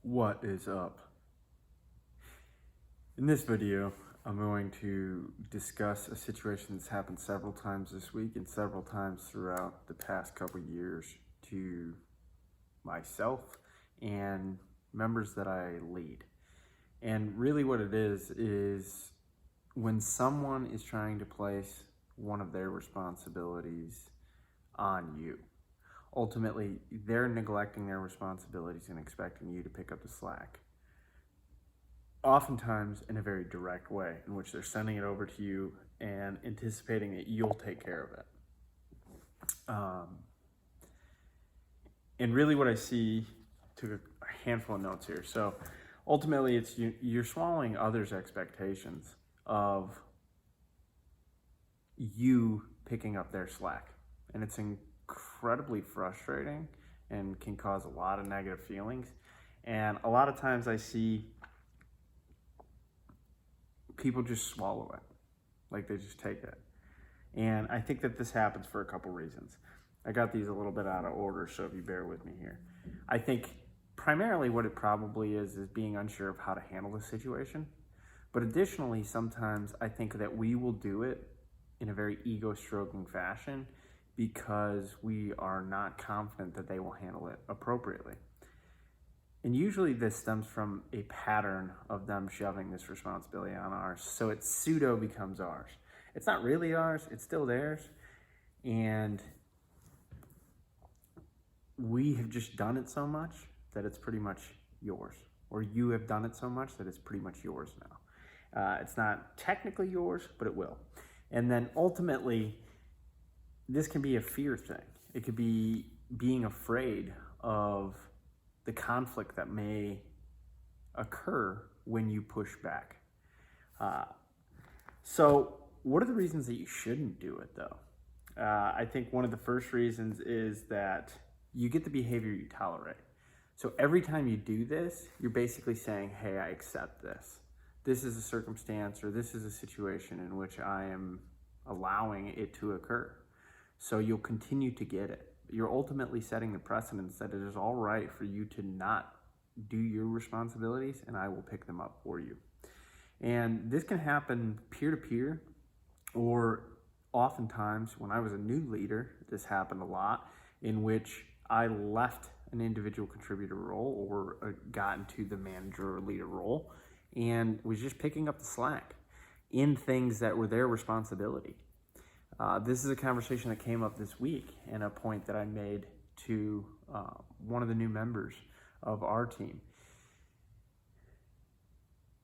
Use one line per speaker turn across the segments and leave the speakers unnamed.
What is up? In this video, I'm going to discuss a situation that's happened several times this week and several times throughout the past couple years to myself and members that I lead. And really what it is when someone is trying to place one of their responsibilities on you. Ultimately, they're neglecting their responsibilities and expecting you to pick up the slack. Oftentimes in a very direct way, in which they're sending it over to you and anticipating that you'll take care of it. And really what I see, took a handful of notes here. So ultimately it's you're swallowing others' expectations of you picking up their slack. And it's incredibly frustrating and can cause a lot of negative feelings. And a lot of times I see people just swallow it, like they just take it. And I think that this happens for a couple reasons. I got these a little bit out of order, so if you bear with me here. I think primarily what it probably is being unsure of how to handle the situation. But additionally, sometimes I think that we will do it in a very ego-stroking fashion because we are not confident that they will handle it appropriately. And usually this stems from a pattern of them shoving this responsibility on ours. So it pseudo becomes ours. It's not really ours, it's still theirs. And we have just done it so much that it's pretty much yours. Or you have done it so much that it's pretty much yours now. It's not technically yours, but it will. And then ultimately, this can be a fear thing. It could be being afraid of the conflict that may occur when you push back. So what are the reasons that you shouldn't do it though? I think one of the first reasons is that you get the behavior you tolerate. So every time you do this, you're basically saying, hey, I accept this. This is a circumstance or this is a situation in which I am allowing it to occur. So you'll continue to get it. You're ultimately setting the precedence that it is all right for you to not do your responsibilities and I will pick them up for you. And this can happen peer-to-peer, or oftentimes when I was a new leader, this happened a lot, in which I left an individual contributor role or got into the manager or leader role and was just picking up the slack in things that were their responsibility. This is a conversation that came up this week and a point that I made to one of the new members of our team.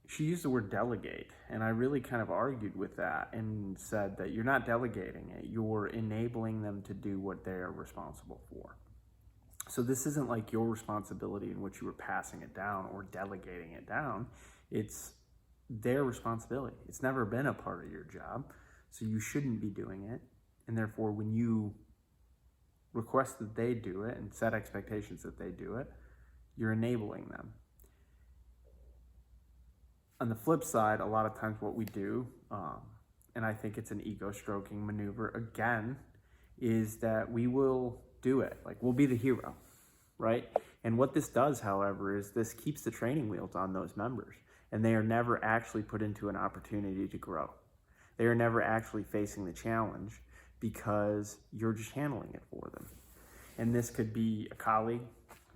She used the word delegate, and I really kind of argued with that and said that you're not delegating it, you're enabling them to do what they are responsible for. So this isn't like your responsibility in which you were passing it down or delegating it down. It's their responsibility. It's never been a part of your job. So you shouldn't be doing it. And therefore, when you request that they do it and set expectations that they do it, you're enabling them. On the flip side, a lot of times what we do, and I think it's an ego-stroking maneuver again, is that we will do it. Like, we'll be the hero, right? And what this does, however, is this keeps the training wheels on those members. And they are never actually put into an opportunity to grow. They are never actually facing the challenge because you're just handling it for them. And this could be a colleague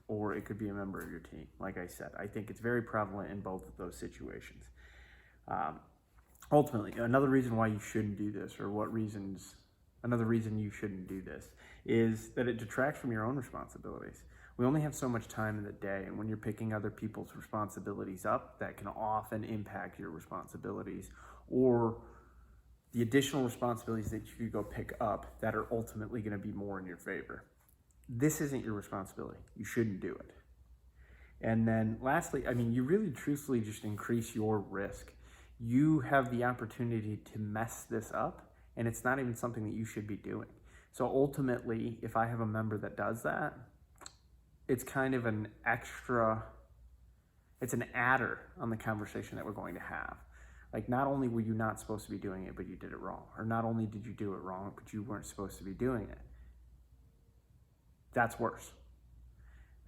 or it could be a member of your team. Like I said, I think it's very prevalent in both of those situations. Ultimately, another reason why you shouldn't do this, or another reason you shouldn't do this, is that it detracts from your own responsibilities. We only have so much time in the day, and when you're picking other people's responsibilities up, that can often impact your responsibilities or the additional responsibilities that you could go pick up that are ultimately going to be more in your favor. This isn't your responsibility. You shouldn't do it. And then lastly, you really truthfully just increase your risk. You have the opportunity to mess this up, and it's not even something that you should be doing. So ultimately, if I have a member that does that, it's kind of an adder on the conversation that we're going to have. Like, not only were you not supposed to be doing it, but you did it wrong. Or not only did you do it wrong, but you weren't supposed to be doing it. That's worse.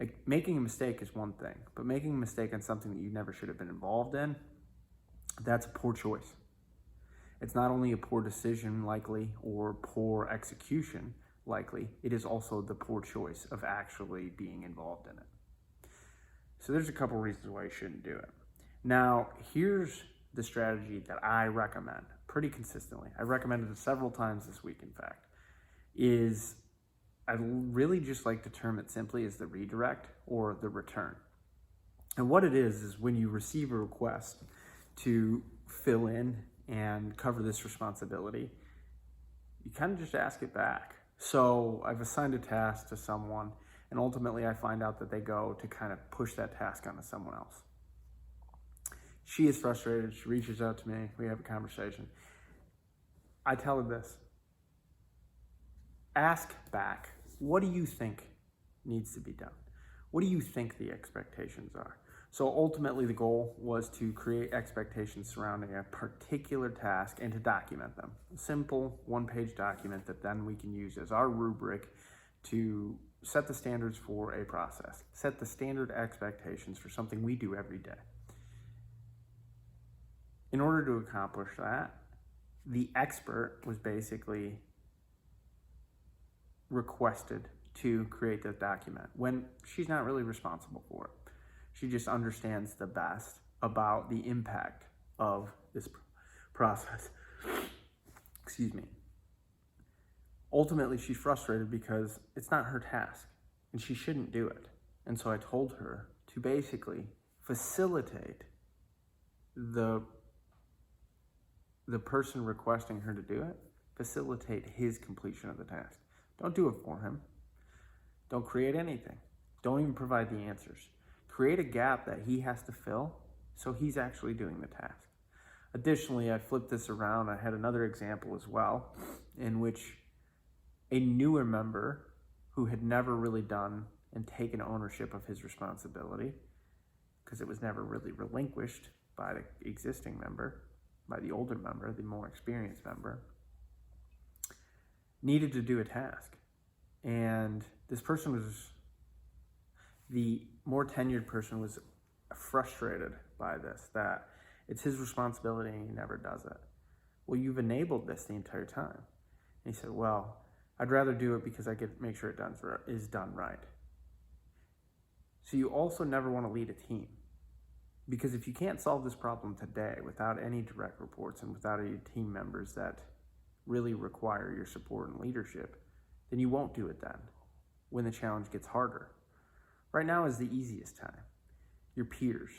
Like, making a mistake is one thing, but making a mistake on something that you never should have been involved in, that's a poor choice. It's not only a poor decision, likely, or poor execution, likely, it is also the poor choice of actually being involved in it. So there's a couple reasons why you shouldn't do it. Now, here's the strategy that I recommend pretty consistently. I recommended it several times this week, in fact, is I really just like to term it simply as the redirect or the return. And what it is when you receive a request to fill in and cover this responsibility, you kind of just ask it back. So I've assigned a task to someone, and ultimately I find out that they go to kind of push that task onto someone else. She is frustrated. She reaches out to me. We have a conversation. I tell her this. Ask back, what do you think needs to be done? What do you think the expectations are? So ultimately the goal was to create expectations surrounding a particular task and to document them. A simple one-page document that then we can use as our rubric to set the standards for a process, set the standard expectations for something we do every day. In order to accomplish that, the expert was basically requested to create the document when she's not really responsible for it. She just understands the best about the impact of this process. Excuse me. Ultimately, she's frustrated because it's not her task and she shouldn't do it. And so I told her to basically facilitate the person requesting her to do it, facilitate his completion of the task. Don't do it for him. Don't create anything. Don't even provide the answers. Create a gap that he has to fill so he's actually doing the task. Additionally, I flipped this around. I had another example as well in which a newer member who had never really done and taken ownership of his responsibility, because it was never really relinquished by the existing member, by the older member, the more experienced member, needed to do a task. And this person was, the more tenured person was frustrated by this, that it's his responsibility and he never does it. Well, you've enabled this the entire time. And he said, well, I'd rather do it because I get to make sure it is done right. So you also never want to lead a team. Because if you can't solve this problem today without any direct reports and without any team members that really require your support and leadership, then you won't do it then when the challenge gets harder. Right now is the easiest time. Your peers.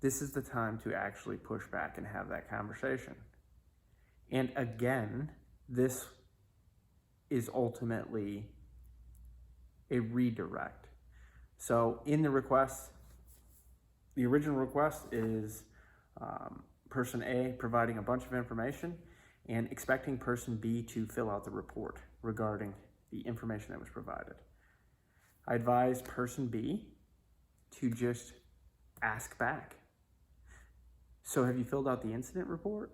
This is the time to actually push back and have that conversation. And again, this is ultimately a redirect. So in the request, the original request is person A providing a bunch of information and expecting person B to fill out the report regarding the information that was provided. I advise person B to just ask back. So have you filled out the incident report?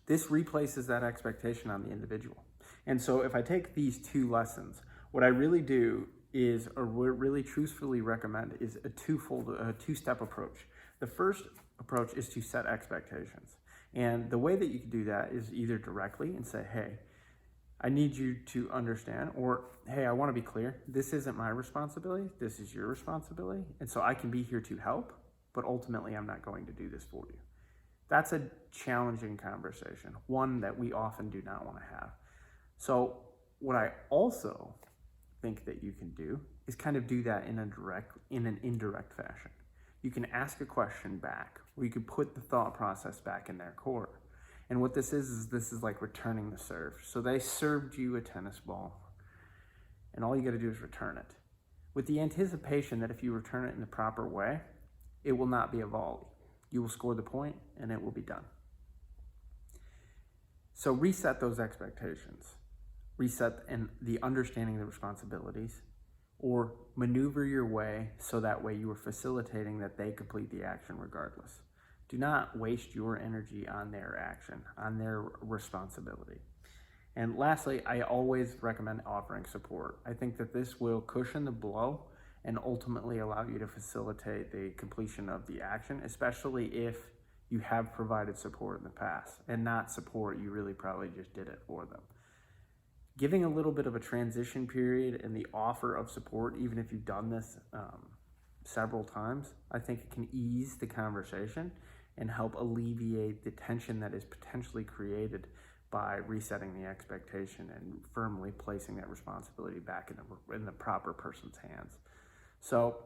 This replaces that expectation on the individual. And so if I take these two lessons, what I really do is, or really truthfully recommend, is a two-step approach. The first approach is to set expectations. And the way that you can do that is either directly and say, hey, I need you to understand, or hey, I want to be clear, this isn't my responsibility, this is your responsibility. And so I can be here to help, but ultimately I'm not going to do this for you. That's a challenging conversation, one that we often do not want to have. So what I also think that you can do is kind of do that in an indirect fashion. You can ask a question back, or you can put the thought process back in their court. And what this is like returning the serve. So they served you a tennis ball, and all you got to do is return it, with the anticipation that if you return it in the proper way, it will not be a volley. You will score the point, and it will be done. So reset those expectations. Reset and the understanding of the responsibilities, or maneuver your way so that way you are facilitating that they complete the action regardless. Do not waste your energy on their action, on their responsibility. And lastly, I always recommend offering support. I think that this will cushion the blow and ultimately allow you to facilitate the completion of the action, especially if you have provided support in the past, and not support, you really probably just did it for them. Giving a little bit of a transition period and the offer of support, even if you've done this several times, I think it can ease the conversation and help alleviate the tension that is potentially created by resetting the expectation and firmly placing that responsibility back in the proper person's hands. So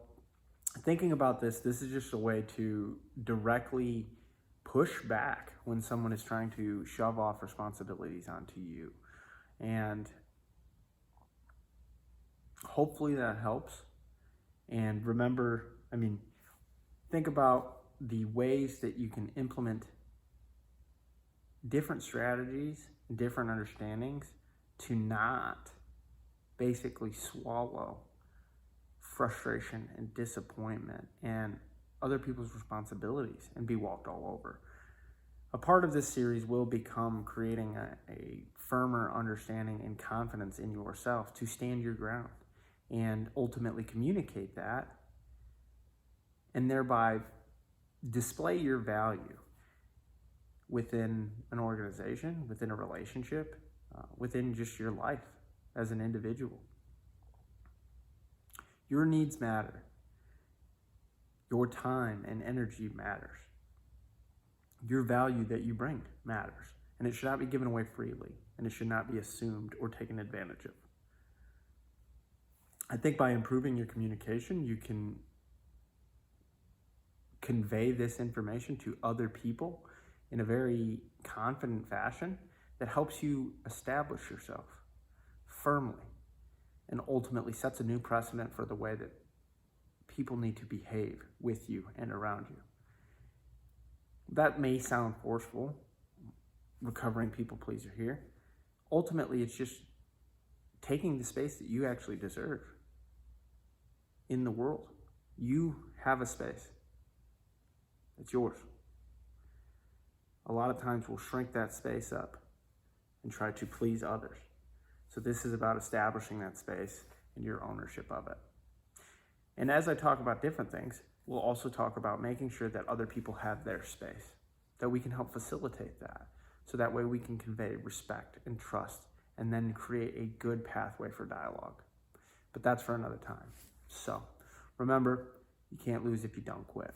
thinking about this is just a way to directly push back when someone is trying to shove off responsibilities onto you. And hopefully that helps. And remember, think about the ways that you can implement different strategies, different understandings to not basically swallow frustration and disappointment and other people's responsibilities and be walked all over. A part of this series will become creating a firmer understanding and confidence in yourself to stand your ground and ultimately communicate that, and thereby display your value within an organization, within a relationship, within just your life as an individual. Your needs matter. Your time and energy matters. Your value that you bring matters. And it should not be given away freely, and it should not be assumed or taken advantage of. I think by improving your communication, you can convey this information to other people in a very confident fashion that helps you establish yourself firmly and ultimately sets a new precedent for the way that people need to behave with you and around you. That may sound forceful, recovering people pleaser here. Ultimately, it's just taking the space that you actually deserve in the world. You have a space. It's yours. A lot of times we'll shrink that space up and try to please others. So this is about establishing that space and your ownership of it. And as I talk about different things, we'll also talk about making sure that other people have their space, that we can help facilitate that. So that way we can convey respect and trust and then create a good pathway for dialogue. But that's for another time. So remember, you can't lose if you don't quit.